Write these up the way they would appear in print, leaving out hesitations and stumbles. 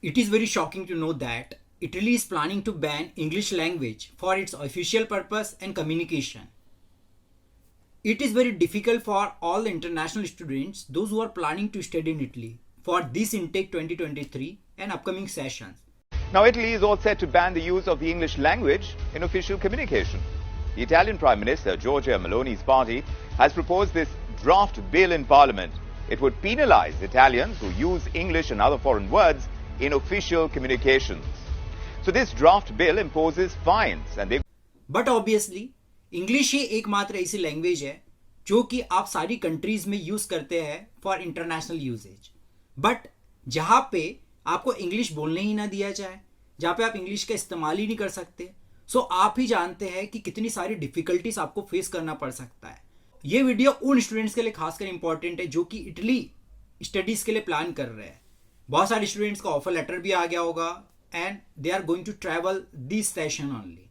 It is very shocking to know that Italy is planning to ban English language for its official purpose and communication. It is very difficult for all the international students, those who are planning to study in Italy, for this intake 2023 and upcoming sessions. Now, Italy is all set to ban the use of the English language in official communication. The Italian Prime Minister, Giorgia Meloni's party, has proposed this draft bill in Parliament. It would penalize Italians who use English and other foreign words in official communications. So this draft bill imposes fines and they... But obviously, English ही एकमात्र ऐसी language है जो कि आप सारी countries में use करते हैं फॉर इंटरनेशनल यूजेज. बट जहां पे आपको इंग्लिश बोलने ही ना दिया जाए, जहां पे आप इंग्लिश का इस्तेमाल ही नहीं कर सकते, सो आप ही जानते हैं कि कितनी सारी डिफिकल्टीज आपको फेस करना पड़ सकता है. ये वीडियो उन स्टूडेंट्स के लिए खासकर इंपॉर्टेंट है जो कि इटली स्टडीज के लिए प्लान कर रहे हैं. बहुत सारे स्टूडेंट्स का ऑफर लेटर भी आ गया होगा and they are going to travel this session only.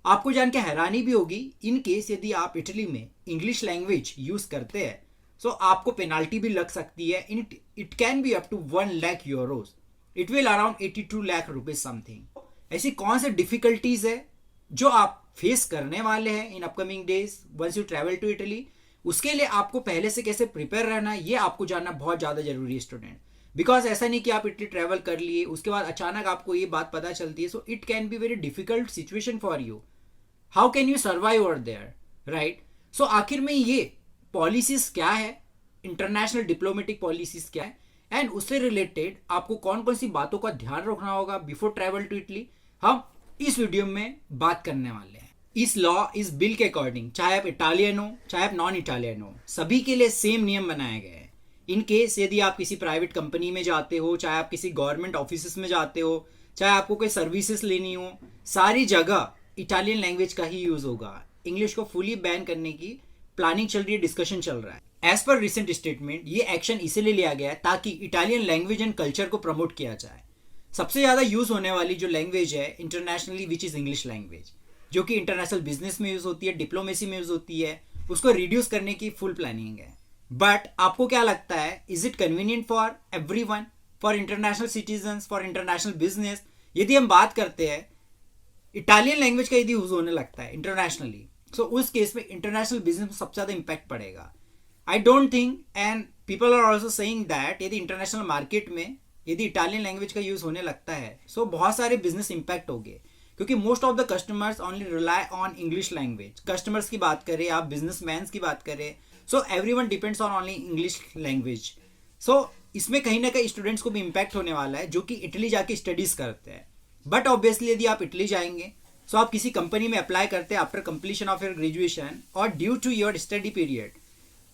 आपको जान के हैरानी भी होगी इन केस यदि आप इटली में इंग्लिश लैंग्वेज यूज करते हैं सो आपको पेनाल्टी भी लग सकती है. It can be up to 1 lakh euros. It will around 82 lakh rupees something. ऐसी कौन से डिफिकल्टीज है जो आप फेस करने वाले हैं in upcoming days once you travel to Italy? उसके लिए आपको पहले से कैसे प्रिपेयर रहना है ये आपको जानना बहुत ज़्यादा जरूरी है स्टूडेंट. बिकॉज ऐसा नहीं कि आप इटली ट्रैवल कर लिए उसके बाद अचानक आपको ये बात पता चलती है. So it can be very difficult situation for you. How can you survive over there, right? So आखिर में ये पॉलिसीज क्या है, इंटरनेशनल डिप्लोमेटिक पॉलिसीज क्या है एंड उससे रिलेटेड आपको कौन कौन सी बातों का ध्यान रखना होगा बिफोर ट्रैवल टू इटली, हम इस वीडियो में बात करने वाले हैं. इस लॉ, इस बिल के अकॉर्डिंग चाहे आप इटालियन हो चाहे आप नॉन इटालियन हो, सभी के लिए सेम नियम बनाए गए हैं. इन केस यदि आप किसी प्राइवेट कंपनी में जाते हो, चाहे आप किसी गवर्नमेंट ऑफिस में जाते हो, चाहे आपको कोई सर्विसेज लेनी हो, सारी जगह इटालियन लैंग्वेज का ही यूज होगा. इंग्लिश को फुली बैन करने की प्लानिंग चल रही है, डिस्कशन चल रहा है. एज पर रिसेंट स्टेटमेंट ये एक्शन इसीलिए लिया गया है ताकि इटालियन लैंग्वेज एंड कल्चर को प्रमोट किया जाए. सबसे ज्यादा यूज होने वाली जो लैंग्वेज है internationally which is English language, जो कि इंटरनेशनल बिजनेस में यूज होती है, डिप्लोमेसी में यूज होती है, उसको रिड्यूस करने की फुल प्लानिंग है. बट आपको क्या लगता है, is it convenient for everyone, for international citizens, for international business? यदि हम बात करते हैं इटालियन लैंग्वेज का यदि यूज होने लगता है इंटरनेशनली, सो उस केस में इंटरनेशनल बिजनेस में सबसे ज्यादा इंपैक्ट पड़ेगा. I don't think and people are also saying that यदि इंटरनेशनल मार्केट में यदि इटालियन लैंग्वेज का यूज होने लगता है सो बहुत सारे बिजनेस इंपैक्ट होंगे, क्योंकि most of the customers only rely on English language. Customers की बात करें, आप बिजनेसमैन की बात करें, so everyone depends on only English language. So इसमें कहीं ना कहीं स्टूडेंट्स को भी इंपैक्ट होने वाला है जो कि इटली जाके स्टडीज करते हैं. बट ऑब्वियसली यदि आप इटली जाएंगे सो आप किसी कंपनी में अप्लाई करते हैं after completion of your graduation और due to your study period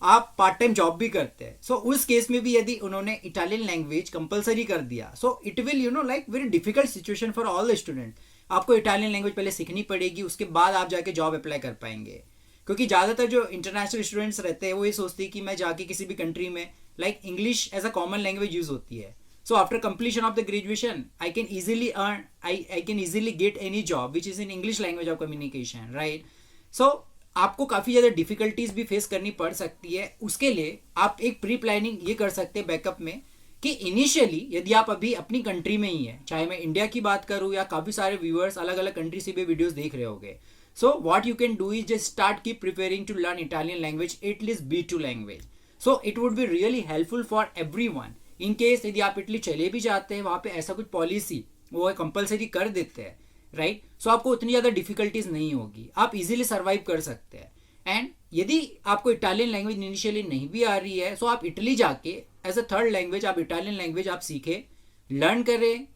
आप पार्ट टाइम जॉब भी करते हैं. सो उस केस में भी यदि उन्होंने इटालियन लैंग्वेज कंपलसरी कर दिया so it will like very difficult situation for all the student. आपको इटालियन लैंग्वेज पहले सीखनी पड़ेगी, उसके बाद आप जाके जॉब अप्लाई कर पाएंगे. क्योंकि ज़्यादातर जो इंटरनेशनल स्टूडेंट्स रहते हैं वो ये सोचते हैं कि मैं जाके किसी भी कंट्री में like English as a common language use होती है. So after completion of the graduation, I can easily earn, I can easily get any job which is in English language of communication, right? So आपको काफ़ी ज़्यादा difficulties भी face करनी पड़ सकती है. उसके लिए आप एक प्री प्लानिंग ये कर सकते हैं बैकअप में कि इनिशियली यदि आप अभी अपनी कंट्री में ही है, चाहे मैं इंडिया की बात करूँ या काफ़ी सारे व्यूअर्स अलग अलग कंट्री से भी वीडियोस देख रहे होंगे, so what you can do is just start keep preparing to learn Italian language, at least B2 language. So it would be really helpful for everyone. In case यदि आप इटली चले भी जाते हैं, वहाँ पे ऐसा कुछ पॉलिसी वो कंपलसरी कर देते हैं, राइट? सो आपको उतनी ज़्यादा डिफिकल्टीज नहीं होगी, आप इजीली सर्वाइव कर सकते हैं. एंड यदि आपको इटालियन लैंग्वेज इनिशियली नहीं भी आ रही है सो आप इटली जाके एज अ थर्ड लैंग्वेज आप इटालियन लैंग्वेज आप सीखें, लर्न करें,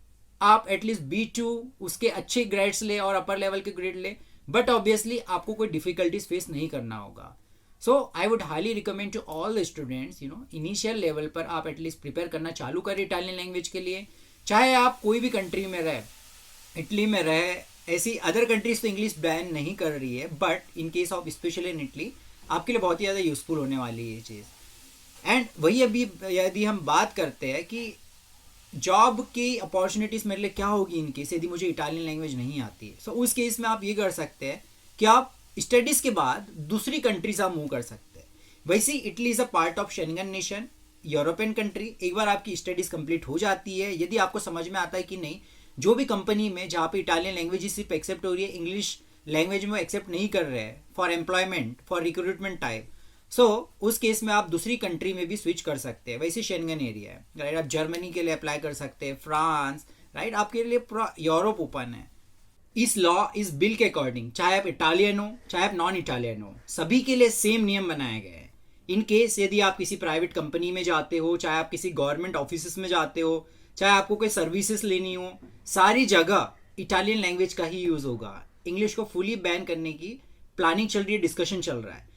आप एटलीस्ट B2 उसके अच्छे ग्रेड्स ले और अपर लेवल के ग्रेड ले. बट ऑब्वियसली आपको कोई डिफिकल्टीज फेस नहीं करना होगा. So I would highly recommend to all the students initial level पर आप एटलीस्ट प्रिपेयर करना चालू करें इटालियन लैंग्वेज के लिए. चाहे आप कोई भी कंट्री में रहे, इटली में रहे, ऐसी अदर कंट्रीज तो इंग्लिश बैन नहीं कर रही है, but in case of specially in Italy आपके लिए बहुत ही ज़्यादा यूजफुल होने वाली है ये चीज़. एंड वही अभी यदि हम बात करते हैं कि जॉब की अपॉर्चुनिटीज़ मेरे लिए क्या होगी इन केस यदि मुझे इटालियन लैंग्वेज नहीं आती है, सो उस केस में आप ये कर सकते हैं कि आप स्टडीज़ के बाद दूसरी कंट्रीज आप मूव कर सकते हैं. वैसे Italy is a part of Schengen nation European country, एक बार आपकी स्टडीज़ कंप्लीट हो जाती है, यदि आपको समझ में आता है कि नहीं जो भी कंपनी में जहाँ पे इटालियन लैंग्वेज सिर्फ एक्सेप्ट हो रही है, इंग्लिश लैंग्वेज में एक्सेप्ट नहीं कर रहे हैं for employment, for recruitment type, so उस केस में आप दूसरी कंट्री में भी स्विच कर सकते हैं। वैसे शेंगन एरिया है, राइट, आप जर्मनी के लिए अप्लाई कर सकते हैं, फ्रांस, राइट, आपके लिए पूरा यूरोप ओपन है। इस लॉ, इस बिल के अकॉर्डिंग, चाहे आप इटालियन हो चाहे आप नॉन इटालियन हो, सभी के लिए सेम नियम बनाए गए हैं। इन केस यदि आप किसी प्राइवेट कंपनी में जाते हो, चाहे आप किसी गवर्नमेंट ऑफिस में जाते हो, चाहे आपको कोई सर्विसेज लेनी हो, सारी जगह इटालियन लैंग्वेज का ही यूज़ होगा। इंग्लिश को फुली बैन करने की प्लानिंग चल रही है, डिस्कशन चल रहा है।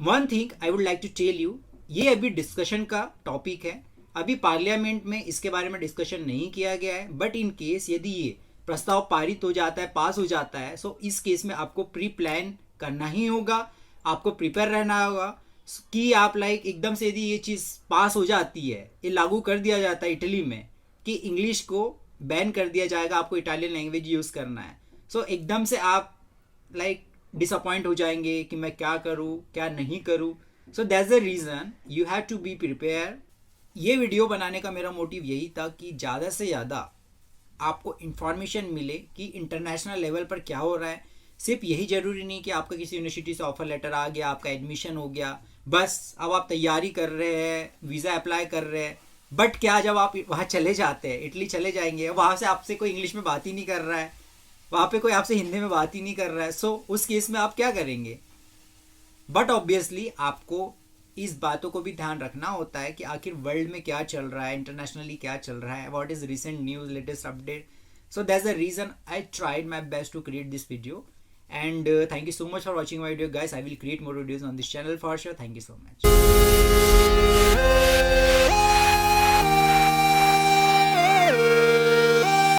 One thing I would like to tell you, ये अभी डिस्कशन का टॉपिक है, अभी पार्लियामेंट में इसके बारे में डिस्कशन नहीं किया गया है, बट इन केस यदि ये प्रस्ताव पारित हो जाता है, पास हो जाता है, सो इस केस में आपको प्री प्लान करना ही होगा, आपको प्रिपेयर रहना होगा कि आप लाइक एकदम से यदि ये चीज़ पास हो जाती है, ये लागू कर दिया जाता है इटली में कि इंग्लिश को बैन कर दिया जाएगा, आपको इटालियन लैंग्वेज यूज़ करना है, सो एकदम से आप लाइक डिसअपॉइंट हो जाएंगे कि मैं क्या करूँ क्या नहीं करूँ। So that's the reason you have to be prepare. ये वीडियो बनाने का मेरा मोटिव यही था कि ज़्यादा से ज़्यादा आपको इन्फॉर्मेशन मिले कि इंटरनेशनल लेवल पर क्या हो रहा है। सिर्फ यही ज़रूरी नहीं कि आपका किसी यूनिवर्सिटी से ऑफर लेटर आ गया, आपका एडमिशन हो गया, बस अब आप तैयारी कर रहे हैं, वीज़ा अप्लाई कर रहे हैं, बट क्या जब आप वहाँ चले जाते हैं, इटली चले जाएंगे, वहाँ से आपसे कोई इंग्लिश में बात ही नहीं कर रहा है, वहाँ पे कोई आपसे हिंदी में बात ही नहीं कर रहा है, सो उस केस में आप क्या करेंगे। बट ऑब्वियसली आपको इस बातों को भी ध्यान रखना होता है कि आखिर वर्ल्ड में क्या चल रहा है, इंटरनेशनली क्या चल रहा है, what is recent news, latest update. So that's the reason I tried my best to create this video, and thank you so much for watching my video guys. I will create more videos on this channel for sure. Thank you so much.